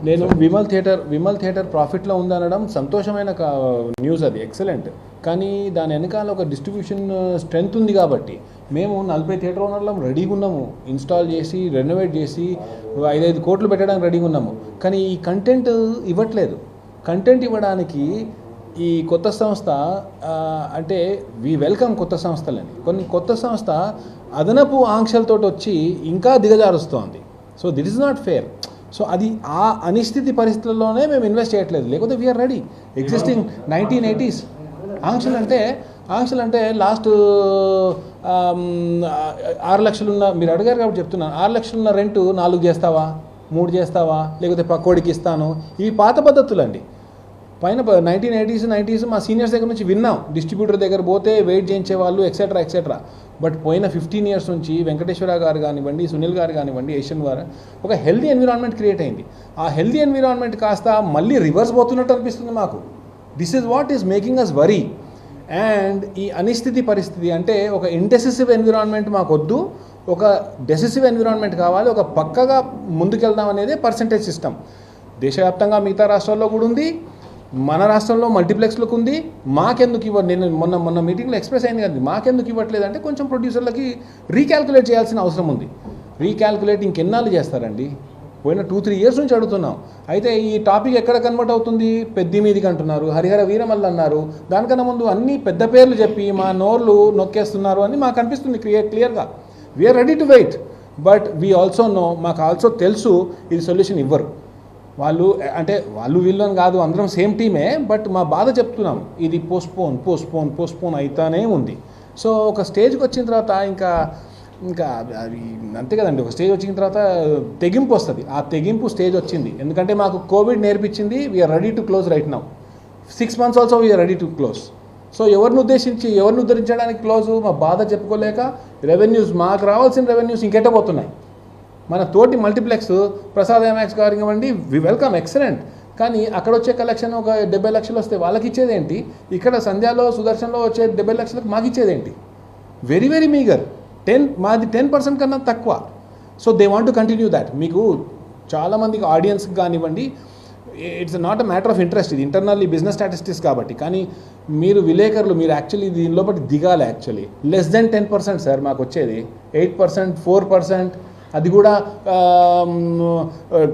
నేను విమల్ థియేటర్ ప్రాఫిట్లో ఉందనడం సంతోషమైన న్యూస్, అది ఎక్సలెంట్. కానీ దాని వెనకాల ఒక డిస్ట్రిబ్యూషన్ స్ట్రెంగ్త్ ఉంది కాబట్టి మేము 40 థియేటర్ ఓనర్లం రెడీగా ఉన్నాము, ఇన్స్టాల్ చేసి రెనోవేట్ చేసి 5 కోట్లు పెట్టడానికి రెడీగా ఉన్నాము. కానీ ఈ కంటెంట్ ఇవ్వట్లేదు. కంటెంట్ ఇవ్వడానికి ఈ కొత్త సంస్థ అంటే వి వెల్కమ్ కొత్త సంస్థలని. కొన్ని కొత్త సంస్థ అదనపు ఆంక్షలతో వచ్చి ఇంకా దిగజారుస్తోంది. So that is not fair. So అది ఆ అనిశ్చితి పరిస్థితుల్లోనే మేము ఇన్వెస్ట్ చేయట్లేదు, లేకపోతే వీఆర్ రెడీ. ఎగ్జిస్టింగ్ 1980s ఆంక్షలు అంటే లాస్ట్ 6 లక్షలున్న, మీరు అడిగారు కాబట్టి చెప్తున్నాను, 6 లక్షలున్న రెంటు 4 చేస్తావా, 3 చేస్తావా, లేకపోతే పక్కోడికి ఇస్తాను, ఇవి పాత పద్ధతులు అండి. పైన 1980s 90s మా సీనియర్స్ దగ్గర నుంచి విన్నాం. డిస్ట్రిబ్యూటర్ దగ్గర పోతే వెయిట్ చేయించేవాళ్ళు ఎక్సెట్రా. బట్ పోయిన 15 years నుంచి వెంకటేశ్వర గారు కానివ్వండి, సునీల్ గారు కానివ్వండి, ఏషియన్ గారు ఒక హెల్దీ ఎన్విరాన్మెంట్ క్రియేట్ అయింది. ఆ హెల్దీ ఎన్విరాన్మెంట్ కాస్త మళ్ళీ రివర్స్ పోతున్నట్టు అనిపిస్తుంది మాకు. This is what is making us worry. And ఈ అనిస్థితి పరిస్థితి అంటే ఒక ఇండెసిసివ్ ఎన్విరాన్మెంట్ మాకు వద్దు, ఒక డెసిసివ్ ఎన్విరాన్మెంట్ కావాలి. ఒక పక్కగా ముందుకెళ్దాం అనేదే పర్సంటేజ్ సిస్టమ్. దేశవ్యాప్తంగా మిగతా రాష్ట్రాల్లో కూడా ఉంది, మన రాష్ట్రంలో మల్టీప్లెక్స్లకు ఉంది. మాకెందుకు ఇవ్వండి, నేను మొన్న మీటింగ్లో ఎక్స్ప్రెస్ అయింది కదా, మాకెందుకు ఇవ్వట్లేదంటే కొంచెం ప్రొడ్యూసర్లకి రీక్యాల్కులేట్ చేయాల్సిన అవసరం ఉంది. రీక్యాల్కులేట్ ఇంకెన్నాళ్ళు చేస్తారండి? పోయిన 2-3 years నుంచి అడుగుతున్నాం. అయితే ఈ టాపిక్ ఎక్కడ కన్వర్ట్ అవుతుంది? పెద్ది మీదికి అంటున్నారు, హరిహర వీరమల్ల అన్నారు. దానికన్నా ముందు అన్ని పెద్ద పేర్లు చెప్పి మా నోర్లు నొక్కేస్తున్నారు అని మాకు అనిపిస్తుంది క్లియర్గా. We're ready to wait, but we also know, మాకు ఆల్సో తెలుసు ఇది సొల్యూషన్ ఇవ్వరు వాళ్ళు. అంటే వాళ్ళు వీళ్ళని కాదు, అందరం సేమ్ టీమే. బట్ మా బాధ చెప్తున్నాం, ఇది పోస్ట్పోన్ అవుతానే ఉంది. సో ఒక స్టేజ్కి వచ్చిన తర్వాత ఇంకా అది అంతే కదండి. ఒక స్టేజ్ వచ్చిన తర్వాత తెగింపు వస్తుంది. ఆ తెగింపు స్టేజ్ వచ్చింది. ఎందుకంటే మాకు కోవిడ్ నేర్పించింది, we're ready to close right now. 6 months also we're ready to close. So ఎవరిని ఉద్ధరించడానికి క్లోజు? మా బాధ చెప్పుకోలేక రెవెన్యూస్, మాకు రావాల్సిన రెవెన్యూస్ ఇంకెట్ట పోతున్నాయి. మన తోటి మల్టీప్లెక్స్ ప్రసాద్ ఐమాక్స్ గారు ఇవ్వండి, వి వెల్కమ్, ఎక్సలెంట్. కానీ అక్కడ వచ్చే కలెక్షన్ ఒక 70 లక్షలు వస్తే వాళ్ళకి ఇచ్చేదేంటి? ఇక్కడ సంధ్యాలో సుదర్శన్లో వచ్చే 70 లక్షలకు మాకు ఇచ్చేదేంటి? Very very meagre. మాది 10% కన్నా తక్కువ. So they want to continue that. మీకు చాలామందికి ఆడియన్స్కి కానివ్వండి, it's not a matter of interest, ఇది ఇంటర్నల్లీ బిజినెస్ స్టాటిస్టిక్స్ కాబట్టి. కానీ మీరు విలేకరులు, మీరు యాక్చువల్లీ దీనిలో బట్టి దిగాలి. యాక్చువల్లీ లెస్ దెన్ 10% సార్ మాకు వచ్చేది. 8%, 4%, అది కూడా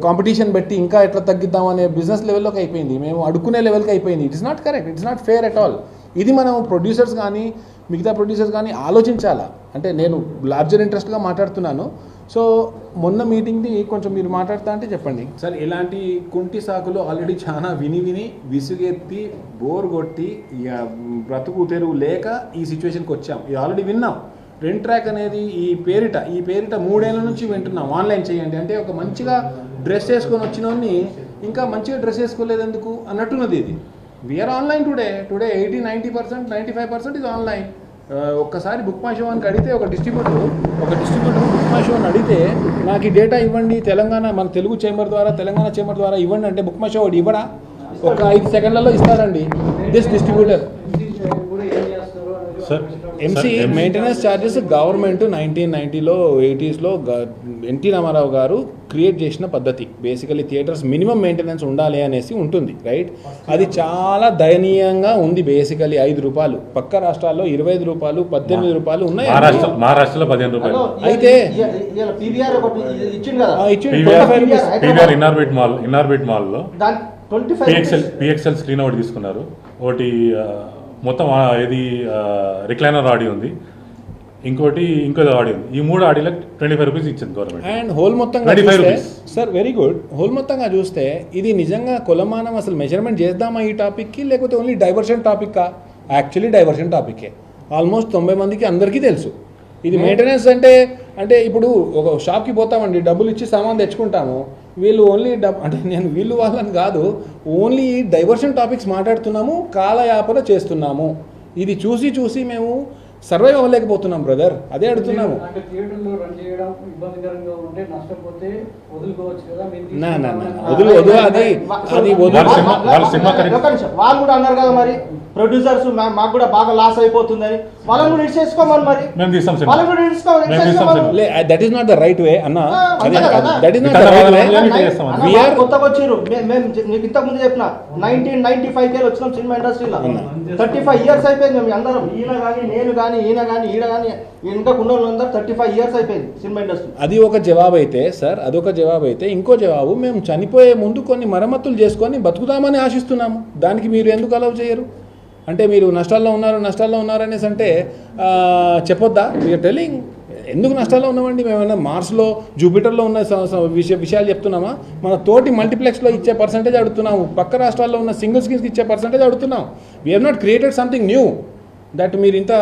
కాంపిటీషన్ పెట్టి ఇంకా ఎట్లా తగ్గిద్దాం అనే బిజినెస్ లెవెల్లోకి అయిపోయింది. మేము అడుక్కునే లెవెల్కి అయిపోయింది. It is not correct, it's not fair at all. ఇది మనం ప్రొడ్యూసర్స్ కానీ మిగతా ప్రొడ్యూసర్స్ కానీ ఆలోచించాలా. అంటే నేను లార్జర్ ఇంట్రెస్ట్గా మాట్లాడుతున్నాను. సో మొన్న మీటింగ్ని కొంచెం మీరు మాట్లాడుతా అంటే చెప్పండి సార్. ఇలాంటి కుంటి సాకులు ఆల్రెడీ చాలా విని విసుగెత్తి బోర్ కొట్టి బ్రతుకు తెరువు లేక ఈ సిచ్యువేషన్కి వచ్చాం. ఇది ఆల్రెడీ విన్నాం. రెంట్ ట్రాక్ అనేది ఈ పేరిట 3 ఏళ్ళ నుంచి వింటున్నాం. ఆన్లైన్ చేయండి అంటే ఒక మంచిగా డ్రెస్ వేసుకొని వచ్చినోడిని ఇంకా మంచిగా డ్రెస్ వేసుకోలేదు ఎందుకు అన్నట్టున్నది ఇది. వీఆర్ ఆన్లైన్ టుడే 80-90%, 95% ఇది ఆన్లైన్. ఒక్కసారి బుక్ మై షో అని అడిగితే ఒక డిస్ట్రిబ్యూటర్ బుక్ మై షో అని అడిగితే నాకు ఈ డేటా ఇవ్వండి, మన తెలుగు చేంబర్ ద్వారా, తెలంగాణ చేంబర్ ద్వారా ఇవ్వండి అంటే బుక్ మై షో వాడు ఇవ్వడా? ఒక 5 సెకండ్లలో ఇస్తారండి. This distributor MC maintenance charges government 1990లో 80sలో ఎన్టీ రామారావు గారు క్రియేట్ చేసిన పద్ధతి. బేసికలీ థియేటర్స్ మినిమం మెయింటెనెన్స్ ఉండాలి అనేసి ఉంటుంది, రైట్? అది చాలా దయనీయంగా ఉంది. బేసికలీ 5 రూపాయలు, పక్క రాష్ట్రాల్లో 25 రూపాయలు, 18 రూపాయలు ఉన్నాయి. మహారాష్ట్రలో 15 రూపాయలు. అయితే ఇన్నార్బిట్ మాల్లో పిఎక్స్ఎల్ స్క్రీన్ ఒకటి తీసుకున్నారు. ఒకటి మొత్తం ఇది రిక్లైనర్ ఆడియో ఉంది, ఇంకో ఆడియో ఉంది. ఈ 3 ఆడియోలకు 25 రూపీస్ ఇచ్చింది గవర్నమెంట్. అండ్ హోల్ మొత్తంగా చూస్తే సార్, వెరీ గుడ్. హోల్ మొత్తంగా చూస్తే ఇది నిజంగా కొలమానం అసలు మెజర్మెంట్ చేద్దామా ఈ టాపిక్కి, లేకపోతే ఓన్లీ డైవర్షన్ టాపిక్కా? యాక్చువల్లీ డైవర్షన్ టాపిక్కే. ఆల్మోస్ట్ 90 మందికి అందరికీ తెలుసు. ఇది మెయింటెనెన్స్ అంటే ఇప్పుడు ఒక షాప్కి పోతామండి, డబ్బులు ఇచ్చి సామాన్ తెచ్చుకుంటాము. వీళ్ళు ఓన్లీ అంటే నేను వీళ్ళు వాళ్ళని కాదు, ఓన్లీ డైవర్షన్ టాపిక్స్ మాట్లాడుతున్నాము, కాలయాపన చేస్తున్నాము. ఇది చూసి మేము సర్వైవ్ అవ్వలేకపోతున్నాం బ్రదర్, అదే అడుగుతున్నాము. అంటే థియేటర్లో రన్ చేయడం ఇబ్బందికరంగా ఉంటే నష్టపోతే వదులుకోవచ్చు కదా. నా వదులు అది వాళ్ళు కూడా అన్నారు కదా మరి ప్రొడ్యూసర్స్ మాకు కూడా బాగా లాస్ అయిపోతుందని, వాళ్ళని కూడా ఇచ్చేసుకోమని మరి మేము తీస్తాం సినిమా. వాళ్ళని కూడా ఇచ్చేసుకోమని. That is not the right way అన్న, దట్ ఈస్ నాట్ ద ఇక్కడ రైట్ వే. వాళ్ళని We are- కొత్తగా వచ్చారు, మేము నీకు ఇంతకు ముందు చెప్పిన 1995 వచ్చినాం సినిమా ఇండస్ట్రీలో. 35 ఇయర్స్ అయిపోయింది. మేము అందరం ఈయన కానీ నేను కానీ ఈయన కానీ ఈడ కానీ ఇంకా కుండలందరూ 35 ఇయర్స్ అయిపోయింది సినిమా ఇండస్ట్రీ. అది ఒక జవాబు అయితే సార్, అదొక జవాబు అయితే, ఇంకో జవాబు మేము చనిపోయే ముందు కొన్ని మరమ్మతులు చేసుకొని బతుకుతామని ఆశిస్తున్నాము. దానికి మీరు ఎందుకు అలౌ చేయరు? అంటే మీరు నష్టాల్లో ఉన్నారు అనేసి అంటే చెప్పొద్దా? వీఆర్ టెలింగ్ ఎందుకు నష్టాల్లో ఉన్నామండి. మేమన్నా మార్స్లో జూపిటర్లో ఉన్న విషయాలు చెప్తున్నామా? మన తోటి మల్టీప్లెక్స్లో ఇచ్చే పర్సంటేజ్ అడుగుతున్నాము, పక్క రాష్ట్రాల్లో ఉన్న సింగిల్ స్క్రీన్స్కి ఇచ్చే పర్సంటేజ్ అడుగుతున్నాం. We have not created something knew that మీరు ఇంత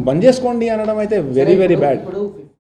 బంద్ చేసుకోండి అనడం అయితే వెరీ వెరీ బ్యాడ్.